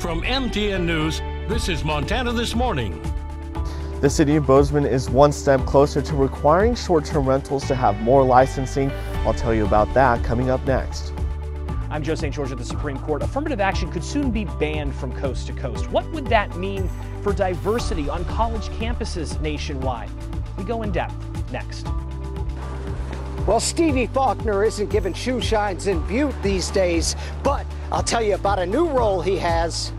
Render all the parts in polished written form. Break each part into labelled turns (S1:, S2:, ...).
S1: From MTN News, this is Montana This Morning.
S2: The city of Bozeman is one step closer to requiring short-term rentals to have more licensing. I'll tell you about that coming up next.
S3: I'm Joe St. George at the Supreme Court. Affirmative action could soon be banned from coast to coast. What would that mean for diversity on college campuses nationwide? We go in depth next.
S4: Well, Stevie Faulkner isn't giving shoe shines in Butte these days, but I'll tell you about a new role he has.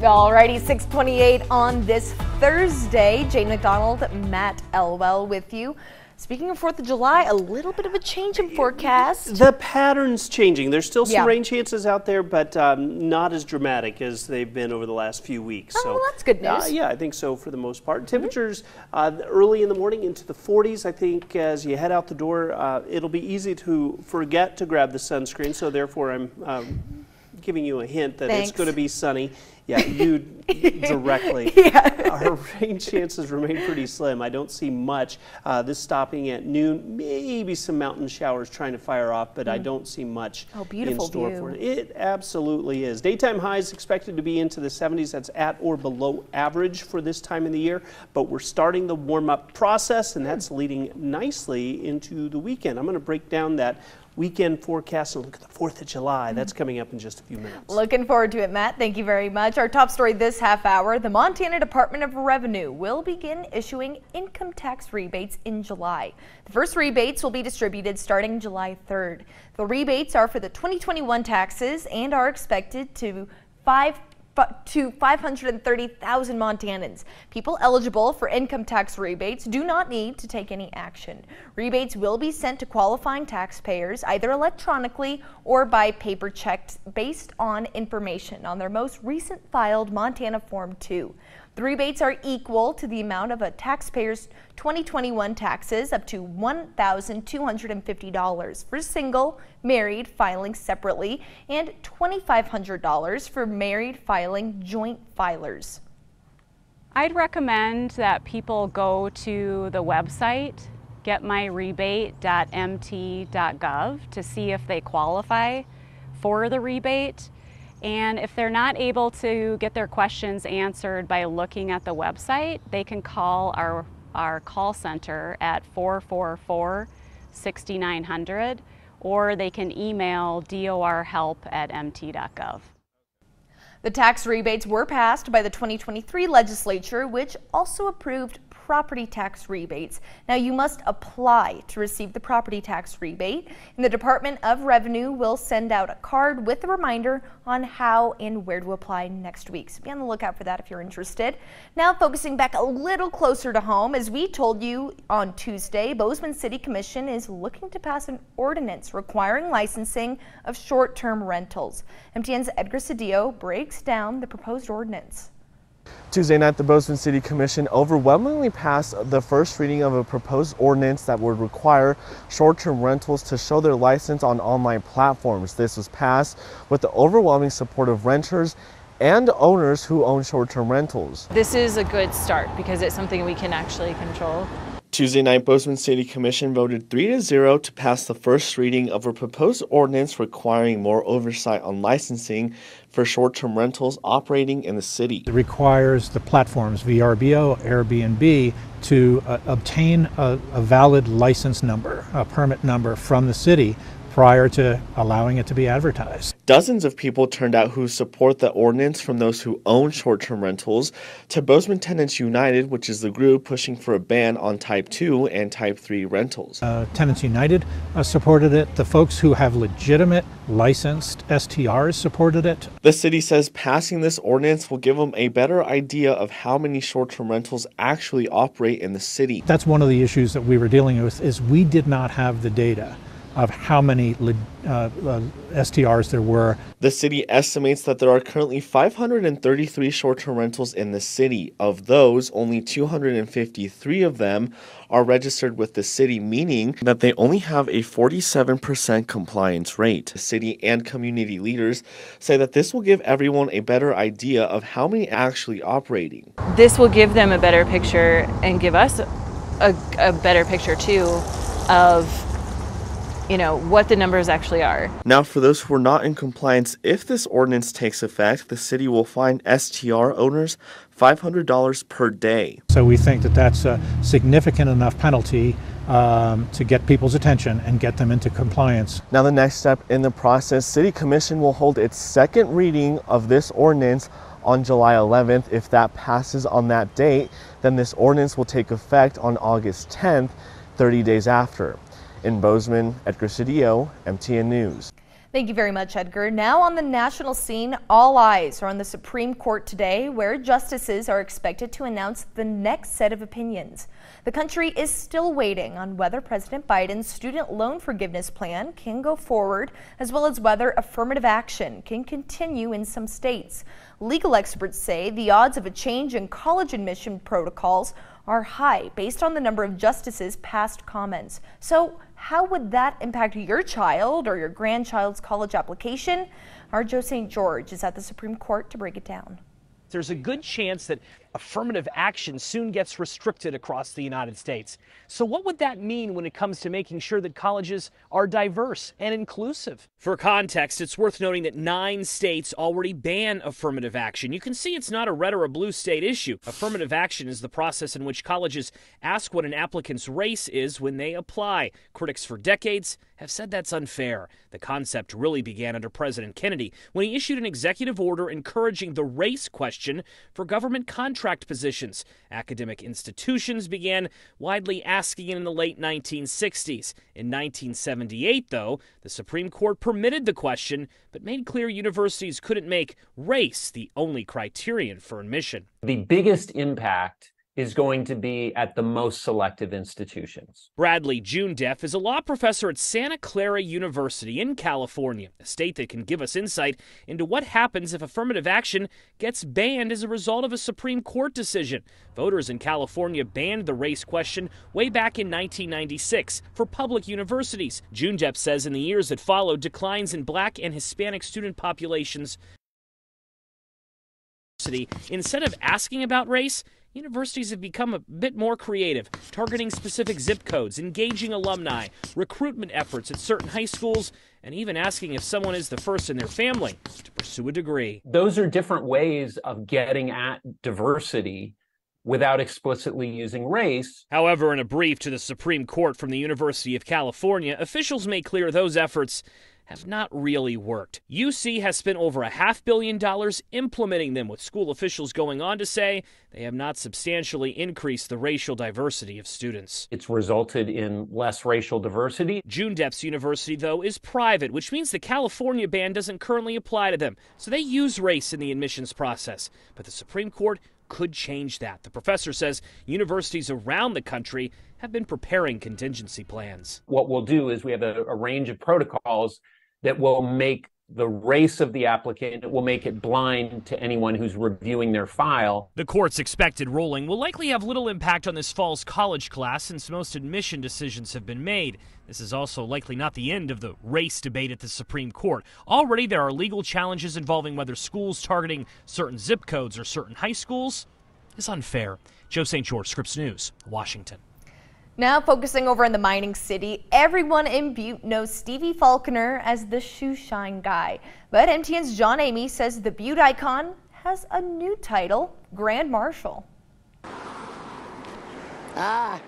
S5: Alrighty, 6:28 on this Thursday. Jane McDonald, Matt Elwell with you. Speaking of 4th of July, a little bit of a change in forecast.
S6: The pattern's changing. There's still some rain chances out there, but not as dramatic as they've been over the last few weeks.
S5: Oh, well, that's good news.
S6: Yeah, I think so for the most part. Temperatures early in the morning into the 40s. I think as you head out the door, it'll be easy to forget to grab the sunscreen, so therefore I'm giving you a hint that it's going to be sunny. Yeah, you directly. Our rain chances remain pretty slim. I don't see much. This stopping at noon, maybe some mountain showers trying to fire off, but I don't see much in store for it. It absolutely is. Daytime highs expected to be into the 70s. That's at or below average for this time of the year, but we're starting the warm-up process, and that's leading nicely into the weekend. I'm going to break down that weekend forecast and look at the 4th of July. That's coming up in just a few minutes.
S5: Looking forward to it, Matt. Thank you very much. Our top story this half hour, the Montana Department of Revenue will begin issuing income tax rebates in July. The first rebates will be distributed starting July 3rd. The rebates are for the 2021 taxes and are expected to 530,000 Montanans. People eligible for income tax rebates do not need to take any action. Rebates will be sent to qualifying taxpayers either electronically or by paper checks based on information on their most recent filed Montana Form 2. The rebates are equal to the amount of a taxpayer's 2021 taxes up to $1,250 for single, married filing separately, and $2,500 for married filing joint filers.
S7: I'd recommend that people go to the website getmyrebate.mt.gov to see if they qualify for the rebate. And if they're not able to get their questions answered by looking at the website, they can call our call center at 444-6900, or they can email dorhelp@mt.gov.
S5: The tax rebates were passed by the 2023 legislature, which also approved property tax rebates. Now you must apply to receive the property tax rebate, and the Department of Revenue will send out a card with a reminder on how and where to apply next week. So be on the lookout for that if you're interested. Now focusing back a little closer to home, as we told you on Tuesday, Bozeman City Commission is looking to pass an ordinance requiring licensing of short-term rentals. MTN's Edgar Cedillo breaks down the proposed ordinance.
S2: Tuesday night, the Bozeman City Commission overwhelmingly passed the first reading of a proposed ordinance that would require short-term rentals to show their license on online platforms. This was passed with the overwhelming support of renters and owners who own short-term rentals.
S8: This is a good start because it's something we can actually control.
S2: Tuesday night, Bozeman City Commission voted 3-0 to pass the first reading of a proposed ordinance requiring more oversight on licensing for short-term rentals operating in the city.
S9: It requires the platforms VRBO, Airbnb to obtain a valid license number, a permit number from the city prior to allowing it to be advertised.
S2: Dozens of people turned out who support the ordinance, from those who own short-term rentals to Bozeman Tenants United, which is the group pushing for a ban on Type 2 and Type 3 rentals.
S9: Tenants United supported it. The folks who have legitimate licensed STRs supported it.
S2: The city says passing this ordinance will give them a better idea of how many short-term rentals actually operate in the city.
S9: That's one of the issues that we were dealing with, is we did not have the data of how many STRs there were.
S2: The city estimates that there are currently 533 short-term rentals in the city. Of those, only 253 of them are registered with the city, meaning that they only have a 47% compliance rate. The city and community leaders say that this will give everyone a better idea of how many actually operating.
S8: This will give them a better picture and give us a better picture too of what the numbers actually are.
S2: Now, for those who are not in compliance, if this ordinance takes effect, the city will fine STR owners $500 per day.
S9: So we think that that's a significant enough penalty to get people's attention and get them into compliance.
S2: Now, the next step in the process, City Commission will hold its second reading of this ordinance on July 11th. If that passes on that date, then this ordinance will take effect on August 10th, 30 days after. In Bozeman, Edgar Cedillo, MTN News.
S5: Thank you very much, Edgar. Now on the national scene, all eyes are on the Supreme Court today, where justices are expected to announce the next set of opinions. The country is still waiting on whether President Biden's student loan forgiveness plan can go forward, as well as whether affirmative action can continue in some states. Legal experts say the odds of a change in college admission protocols are high based on the number of justices' past comments. So how would that impact your child or your grandchild's college application? Our Joe St. George is at the Supreme Court to break it down.
S3: There's a good chance that affirmative action soon gets restricted across the United States. So what would that mean when it comes to making sure that colleges are diverse and inclusive? For context, it's worth noting that 9 states already ban affirmative action. You can see it's not a red or a blue state issue. Affirmative action is the process in which colleges ask what an applicant's race is when they apply. Critics for decades have said that's unfair. The concept really began under President Kennedy when he issued an executive order encouraging the race question for government contract positions. Academic institutions began widely asking it in the late 1960s. In 1978, though, the Supreme Court permitted the question, but made clear universities couldn't make race the only criterion for admission.
S10: The biggest impact is going to be at the most selective institutions.
S3: Bradley Jundeff is a law professor at Santa Clara University in California, a state that can give us insight into what happens if affirmative action gets banned as a result of a Supreme Court decision. Voters in California banned the race question way back in 1996 for public universities. Jundeff says in the years that followed, declines in Black and Hispanic student populations. Instead of asking about race, universities have become a bit more creative, targeting specific zip codes, engaging alumni, recruitment efforts at certain high schools, and even asking if someone is the first in their family to pursue a degree.
S10: Those are different ways of getting at diversity without explicitly using race.
S3: However, in a brief to the Supreme Court from the University of California, officials made clear those efforts have not really worked. UC has spent over $500 million implementing them, with school officials going on to say they have not substantially increased the racial diversity of students.
S10: It's resulted in less racial diversity.
S3: Jundeff's university, though, is private, which means the California ban doesn't currently apply to them, so they use race in the admissions process. But the Supreme Court could change that. The professor says universities around the country have been preparing contingency plans.
S10: What we'll do is we have a range of protocols that will make the race of the applicant, it will make it blind to anyone who's reviewing their file.
S3: The court's expected ruling will likely have little impact on this fall's college class since most admission decisions have been made. This is also likely not the end of the race debate at the Supreme Court. Already there are legal challenges involving whether schools targeting certain zip codes or certain high schools is unfair. Joe St. George, Scripps News, Washington.
S5: Now focusing over in the mining city, everyone in Butte knows Stevie Faulkner as the shoe shine guy. But MTN's John Amy says the Butte icon has a new title, Grand Marshal.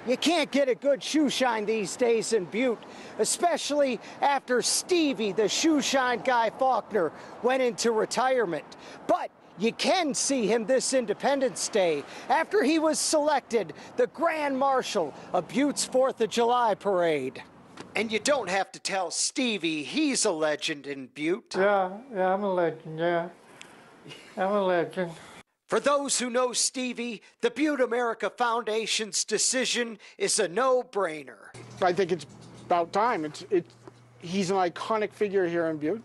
S4: You can't get a good shoe shine these days in Butte, especially after Stevie, the shoe shine guy Faulkner, went into retirement. But you can see him this Independence Day after he was selected the Grand Marshal of Butte's 4th of July parade. And you don't have to tell Stevie he's a legend in Butte.
S11: Yeah, I'm a legend, yeah. I'm a legend.
S4: For those who know Stevie, the Butte America Foundation's decision is a no-brainer.
S11: I think it's about time. He's an iconic figure here in Butte.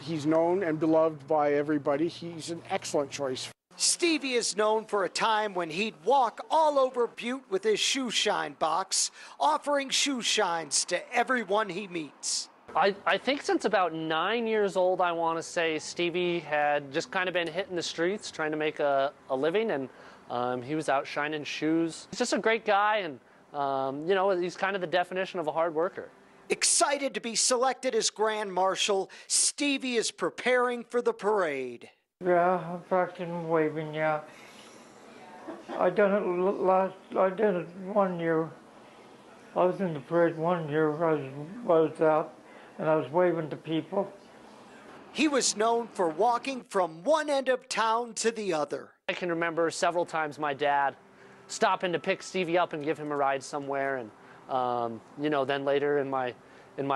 S11: He's known and beloved by everybody. He's an excellent choice.
S4: Stevie is known for a time when he'd walk all over Butte with his shoe shine box, offering shoe shines to everyone he meets.
S12: I think since about 9 years old, I want to say, Stevie had just kind of been hitting the streets trying to make a living, and he was out shining shoes. He's just a great guy, and you know, he's kind of the definition of a hard worker.
S4: Excited to be selected as Grand Marshal, Stevie is preparing for the parade.
S13: Yeah, I'm practicing waving, yeah. I did it 1 year. I was in the parade 1 year. I was out and I was waving to people.
S4: He was known for walking from one end of town to the other.
S12: I can remember several times my dad stopping to pick Stevie up and give him a ride somewhere, and you know, then later in my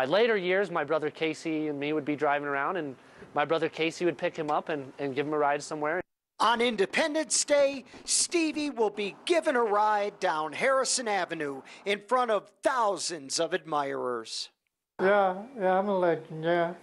S12: later years, my brother Casey and me would be driving around, and my brother Casey would pick him up and give him a ride somewhere.
S4: On Independence Day, Stevie will be given a ride down Harrison Avenue in front of thousands of admirers.
S13: Yeah, I'm a legend, yeah.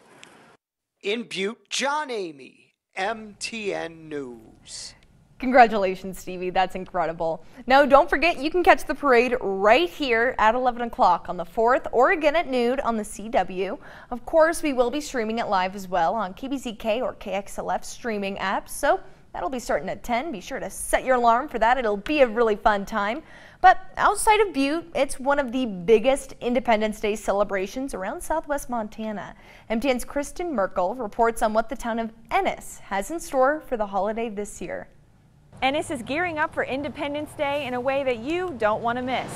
S4: In Butte, John Amy, MTN News.
S5: Congratulations, Stevie. That's incredible. Now, don't forget, you can catch the parade right here at 11 o'clock on the 4th or again at noon on the CW. Of course, we will be streaming it live as well on KBZK or KXLF streaming apps. So that'll be starting at 10. Be sure to set your alarm for that. It'll be a really fun time. But outside of Butte, it's one of the biggest Independence Day celebrations around southwest Montana. MTN's Kristen Merkel reports on what the town of Ennis has in store for the holiday this year.
S14: Ennis is gearing up for Independence Day in a way that you don't want to miss.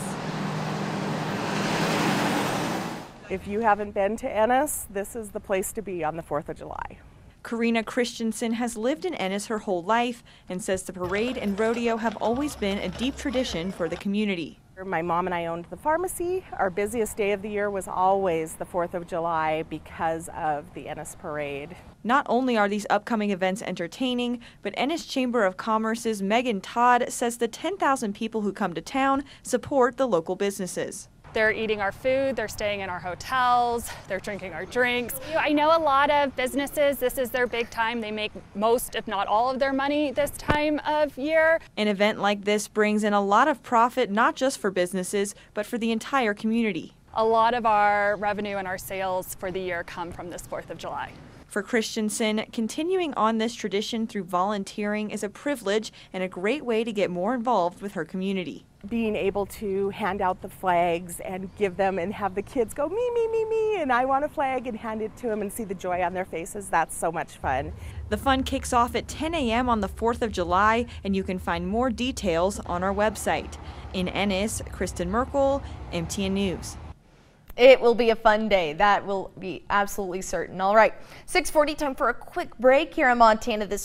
S15: If you haven't been to Ennis, this is the place to be on the 4th of July.
S14: Karina Christensen has lived in Ennis her whole life and says the parade and rodeo have always been a deep tradition for the community.
S15: My mom and I owned the pharmacy. Our busiest day of the year was always the 4th of July because of the Ennis Parade.
S14: Not only are these upcoming events entertaining, but Ennis Chamber of Commerce's Megan Todd says the 10,000 people who come to town support the local businesses.
S16: They're eating our food, they're staying in our hotels, they're drinking our drinks. I know a lot of businesses, this is their big time. They make most, if not all, of their money this time of year.
S14: An event like this brings in a lot of profit, not just for businesses, but for the entire community.
S16: A lot of our revenue and our sales for the year come from this 4th of July.
S14: For Christensen, continuing on this tradition through volunteering is a privilege and a great way to get more involved with her community.
S15: Being able to hand out the flags and give them and have the kids go, me, me, me, me, and I want a flag, and hand it to them and see the joy on their faces, that's so much fun.
S14: The fun kicks off at 10 a.m. on the 4th of July, and you can find more details on our website. In Ennis, Kristen Merkel, MTN News.
S5: It will be a fun day. That will be absolutely certain. All right, 6:40, time for a quick break here in Montana this